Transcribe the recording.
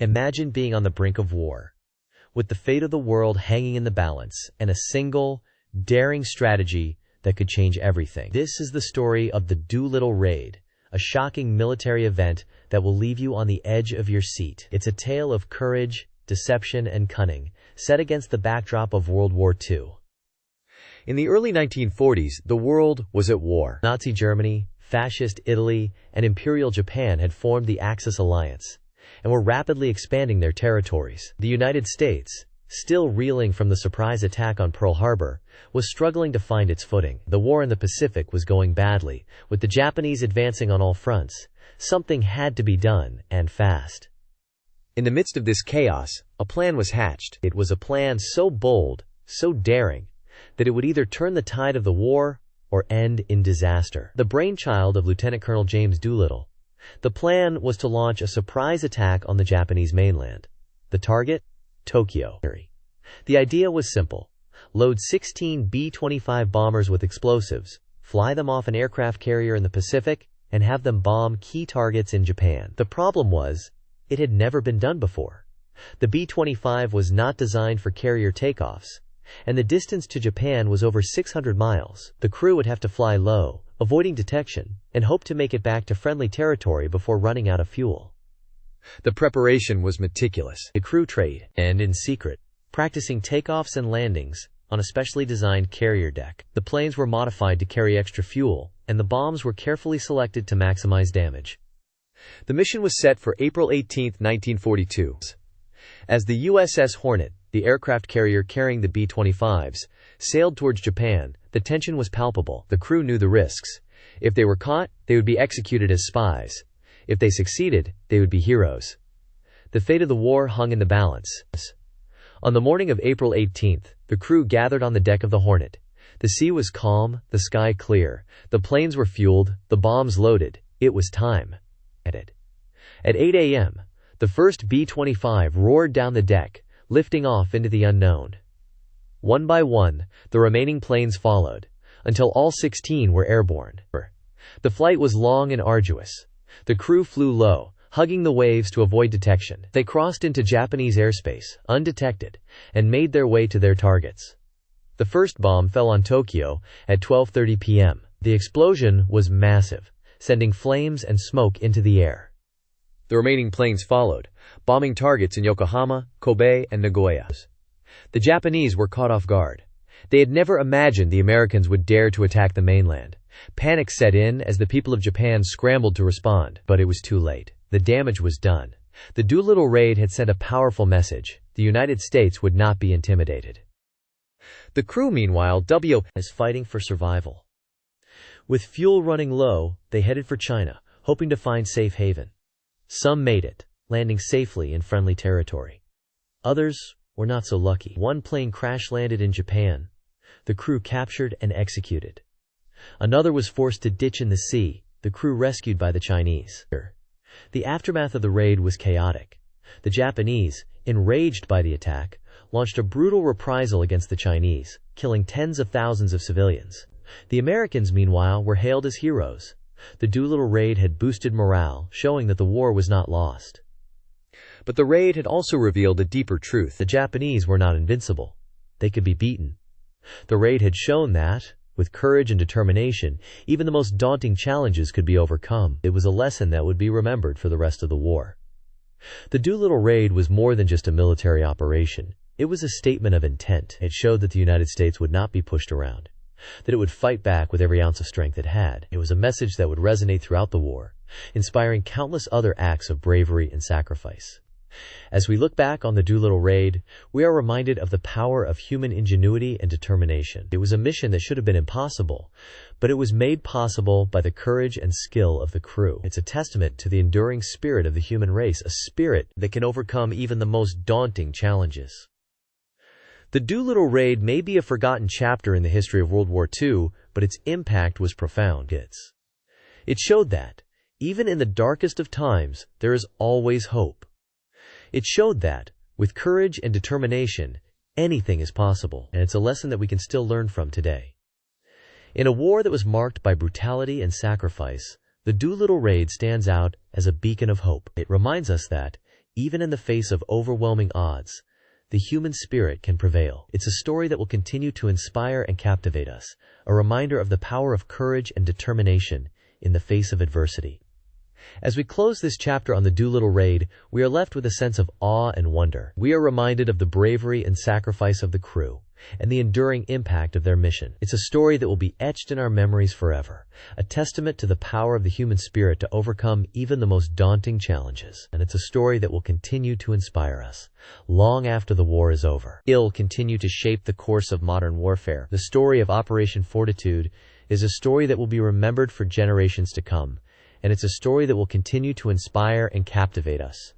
Imagine being on the brink of war, with the fate of the world hanging in the balance, and a single, daring strategy that could change everything. This is the story of the Doolittle Raid, a shocking military event that will leave you on the edge of your seat. It's a tale of courage, deception, and cunning, set against the backdrop of World War II. In the early 1940s, the world was at war. Nazi Germany, Fascist Italy, and Imperial Japan had formed the Axis alliance, and were rapidly expanding their territories. The United States, still reeling from the surprise attack on Pearl Harbor, was struggling to find its footing. The war in the Pacific was going badly, with the Japanese advancing on all fronts. Something had to be done, and fast. In the midst of this chaos, a plan was hatched. It was a plan so bold, so daring, that it would either turn the tide of the war or end in disaster. The brainchild of Lieutenant Colonel James Doolittle. The plan was to launch a surprise attack on the Japanese mainland. The target? Tokyo. The idea was simple. Load 16 B-25 bombers with explosives, fly them off an aircraft carrier in the Pacific, and have them bomb key targets in Japan. The problem was, it had never been done before. The B-25 was not designed for carrier takeoffs, and the distance to Japan was over 600 miles. The crew would have to fly low, avoiding detection, and hope to make it back to friendly territory before running out of fuel. The preparation was meticulous. The crew trained, and in secret, practicing takeoffs and landings on a specially designed carrier deck. The planes were modified to carry extra fuel, and the bombs were carefully selected to maximize damage. The mission was set for April 18, 1942. As the USS Hornet, the aircraft carrier carrying the B-25s, sailed towards Japan, the tension was palpable. The crew knew the risks. If they were caught, they would be executed as spies. If they succeeded, they would be heroes. The fate of the war hung in the balance. On the morning of April 18th, the crew gathered on the deck of the Hornet. The sea was calm, the sky clear, the planes were fueled, the bombs loaded. It was time. At 8 a.m., the first B-25 roared down the deck, lifting off into the unknown. One by one, the remaining planes followed, until all 16 were airborne. The flight was long and arduous. The crew flew low, hugging the waves to avoid detection. They crossed into Japanese airspace, undetected, and made their way to their targets. The first bomb fell on Tokyo at 12:30 p.m. The explosion was massive, sending flames and smoke into the air. The remaining planes followed, bombing targets in Yokohama, Kobe, and Nagoya. The Japanese were caught off guard. They had never imagined the Americans would dare to attack the mainland. Panic set in as the people of Japan scrambled to respond, but it was too late. The damage was done. The Doolittle Raid had sent a powerful message. The United States would not be intimidated. The crew, meanwhile, was fighting for survival. With fuel running low, they headed for China, hoping to find safe haven. Some made it, landing safely in friendly territory. Others were not so lucky. One plane crash-landed in Japan. The crew captured and executed. Another was forced to ditch in the sea, the crew rescued by the Chinese. The aftermath of the raid was chaotic. The Japanese, enraged by the attack, launched a brutal reprisal against the Chinese, killing tens of thousands of civilians. The Americans, meanwhile, were hailed as heroes. The Doolittle Raid had boosted morale, showing that the war was not lost. But the raid had also revealed a deeper truth. The Japanese were not invincible. They could be beaten. The raid had shown that, with courage and determination, even the most daunting challenges could be overcome. It was a lesson that would be remembered for the rest of the war. The Doolittle Raid was more than just a military operation. It was a statement of intent. It showed that the United States would not be pushed around, that it would fight back with every ounce of strength it had. It was a message that would resonate throughout the war, inspiring countless other acts of bravery and sacrifice. As we look back on the Doolittle Raid, we are reminded of the power of human ingenuity and determination. It was a mission that should have been impossible, but it was made possible by the courage and skill of the crew. It's a testament to the enduring spirit of the human race, a spirit that can overcome even the most daunting challenges. The Doolittle Raid may be a forgotten chapter in the history of World War II, but its impact was profound. It showed that, even in the darkest of times, there is always hope. It showed that, with courage and determination, anything is possible, and it's a lesson that we can still learn from today. In a war that was marked by brutality and sacrifice, the Doolittle Raid stands out as a beacon of hope. It reminds us that, even in the face of overwhelming odds, the human spirit can prevail. It's a story that will continue to inspire and captivate us, a reminder of the power of courage and determination in the face of adversity. As we close this chapter on the Doolittle raid, we are left with a sense of awe and wonder. We are reminded of the bravery and sacrifice of the crew, and the enduring impact of their mission. It's a story that will be etched in our memories forever, a testament to the power of the human spirit to overcome even the most daunting challenges. And it's a story that will continue to inspire us long after the war is over. It'll continue to shape the course of modern warfare. The story of Operation Fortitude is a story that will be remembered for generations to come, and it's a story that will continue to inspire and captivate us.